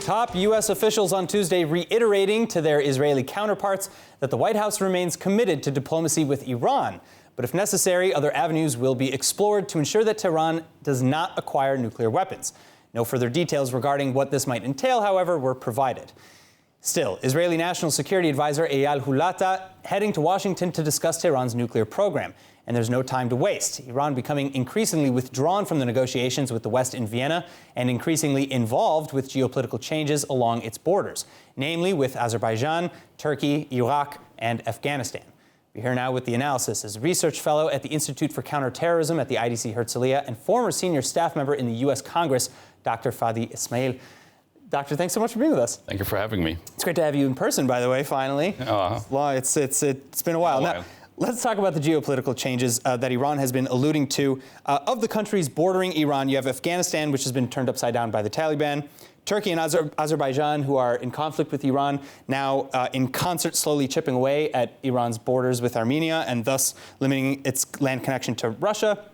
Top U.S. officials on Tuesday reiterating to their Israeli counterparts that the White House remains committed to diplomacy with Iran. But if necessary, other avenues will be explored to ensure that Tehran does not acquire nuclear weapons. No further details regarding what this might entail, however, were provided. Still, Israeli National Security Advisor Eyal Hulata heading to Washington to discuss Tehran's nuclear program. And there's no time to waste. Iran becoming increasingly withdrawn from the negotiations with the West in Vienna and increasingly involved with geopolitical changes along its borders, namely with Azerbaijan, Turkey, Iraq, and Afghanistan. We're here now with the analysis as research fellow at the Institute for Counterterrorism at the IDC Herzliya and former senior staff member in the U.S. Congress, Dr. Fadi Essmaeel. Doctor, thanks so much for being with us. Thank you for having me. It's great to have you in person, by the way, finally. It's been a while. Now, let's talk about the geopolitical changes that Iran has been alluding to. Of the countries bordering Iran, you have Afghanistan, which has been turned upside down by the Taliban, Turkey and Azerbaijan, who are in conflict with Iran, now in concert slowly chipping away at Iran's borders with Armenia and thus limiting its land connection to Russia.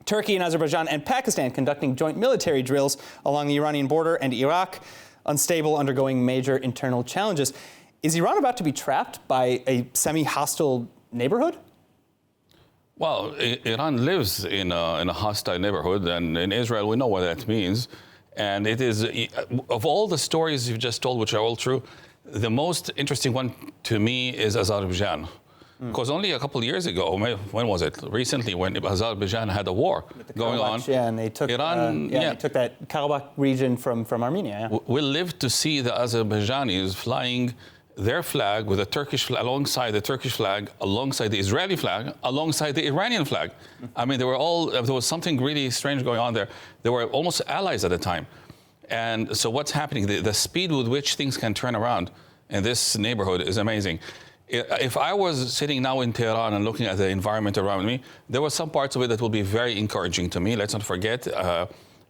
Turkey and Azerbaijan and Pakistan conducting joint military drills along the Iranian border, and Iraq unstable, undergoing major internal challenges. Is Iran about to be trapped by a semi-hostile neighborhood? Well, Iran lives in a hostile neighborhood, and in Israel we know what that means. And it is, of all the stories you've just told, which are all true, the most interesting one to me is Azerbaijan. Because only a couple of years ago, when was it? Recently, when Azerbaijan had a war going on. Yeah, and they took Iran. They took that Karabakh region from Armenia. Yeah. We lived to see the Azerbaijanis flying their flag with a Turkish flag alongside the Turkish flag, alongside the Israeli flag, alongside the Iranian flag. I mean, there was something really strange going on there. They were almost allies at the time. And so what's happening? The speed with which things can turn around in this neighborhood is amazing. If I was sitting now in Tehran and looking at the environment around me, there were some parts of it that will be very encouraging to me. Let's not forget,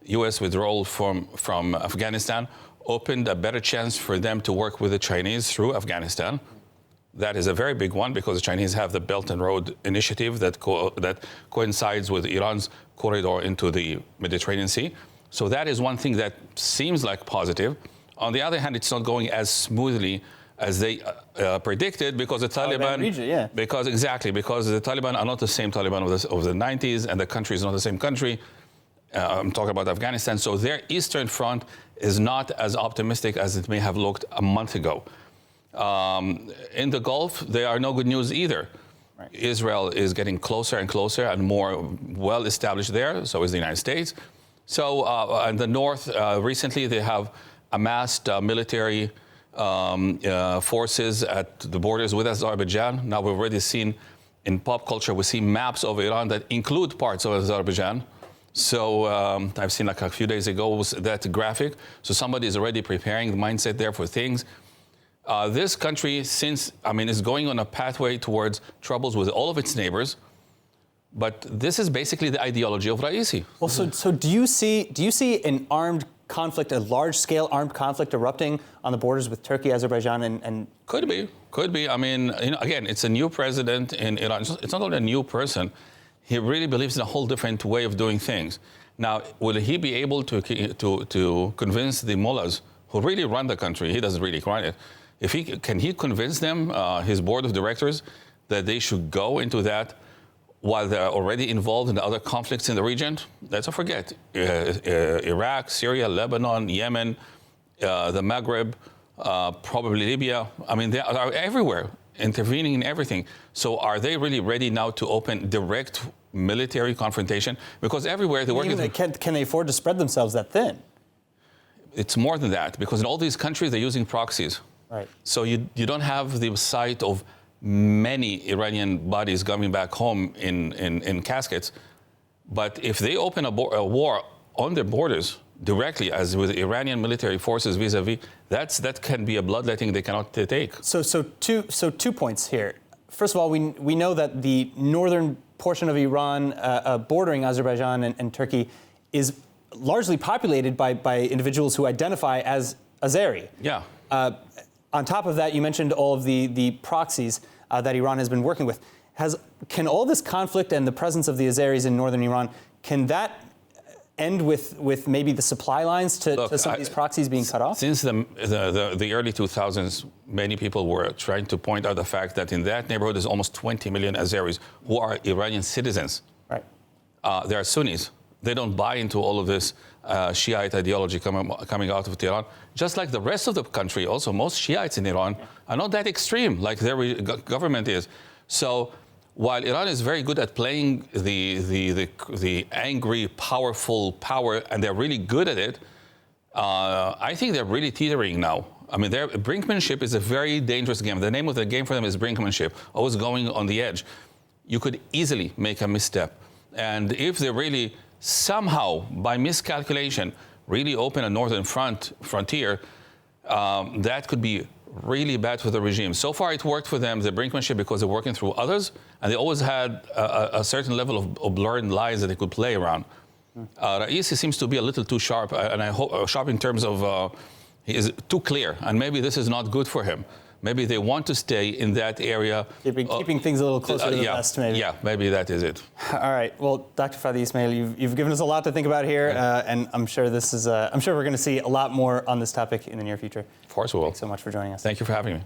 U.S. withdrawal from Afghanistan opened a better chance for them to work with the Chinese through Afghanistan. That is a very big one because the Chinese have the Belt and Road Initiative that coincides with Iran's corridor into the Mediterranean Sea. So that is one thing that seems like positive. On the other hand, it's not going as smoothly as they predicted, because the Taliban region, because the Taliban are not the same Taliban of the 90s, and the country is not the same country. I'm talking about Afghanistan. So their eastern front is not as optimistic as it may have looked a month ago. In the Gulf, there are no good news either. Right. Israel is getting closer and closer and more well established there. So is the United States. So in the north, recently they have amassed military forces at the borders with Azerbaijan. Now we've already seen in pop culture, we see maps of Iran that include parts of Azerbaijan. So I've seen like a few days ago was that graphic. So somebody is already preparing the mindset there for things. This country, is going on a pathway towards troubles with all of its neighbors. But this is basically the ideology of Raisi. Well, so do you see an armed conflict, a large-scale armed conflict erupting on the borders with Turkey, Azerbaijan, and Could be. I mean, again, it's a new president in Iran. It's not only a new person. He really believes in a whole different way of doing things. Now, will he be able to convince the mullahs who really run the country? He doesn't really run it. Can he convince them, his board of directors, that they should go into that while they're already involved in the other conflicts in the region? Let's not forget, Iraq, Syria, Lebanon, Yemen, the Maghreb, probably Libya. I mean, they are everywhere, intervening in everything. So are they really ready now to open direct military confrontation? Because everywhere they're working... Can they afford to spread themselves that thin? It's more than that, because in all these countries, they're using proxies. Right. So you don't have the sight of many Iranian bodies coming back home in caskets. But if they open a war on their borders directly, as with Iranian military forces vis-a-vis, that can be a bloodletting they cannot take. So two points here. First of all, we know that the northern portion of Iran bordering Azerbaijan and Turkey is largely populated by individuals who identify as Azeri. Yeah. On top of that, you mentioned all of the proxies that Iran has been working with. Can all this conflict and the presence of the Azeris in northern Iran, can that end with maybe the supply lines to some of these proxies being cut off? Since the early 2000s, many people were trying to point out the fact that in that neighborhood there's almost 20 million Azeris who are Iranian citizens. Right. They are Sunnis. They don't buy into all of this Shiite ideology coming out of Tehran. Just like the rest of the country, also most Shiites in Iran are not that extreme like their government is. So while Iran is very good at playing the angry, powerful power, and they're really good at it, I think they're really teetering now. I mean, brinkmanship is a very dangerous game. The name of the game for them is brinkmanship, always going on the edge. You could easily make a misstep. And if they really somehow, by miscalculation, really open a northern frontier, that could be really bad for the regime. So far, it worked for them, the brinkmanship, because they're working through others, and they always had a certain level of blurred lines that they could play around. Raisi seems to be a little too sharp, and I hope sharp in terms of he is too clear, and maybe this is not good for him. Maybe they want to stay in that area. Keeping things a little closer to the west, maybe. Yeah, maybe that is it. All right. Well, Dr. Fadi Essmaeel, you've given us a lot to think about here, and I'm sure we're going to see a lot more on this topic in the near future. Of course we will. Thanks so much for joining us. Thank you for having me.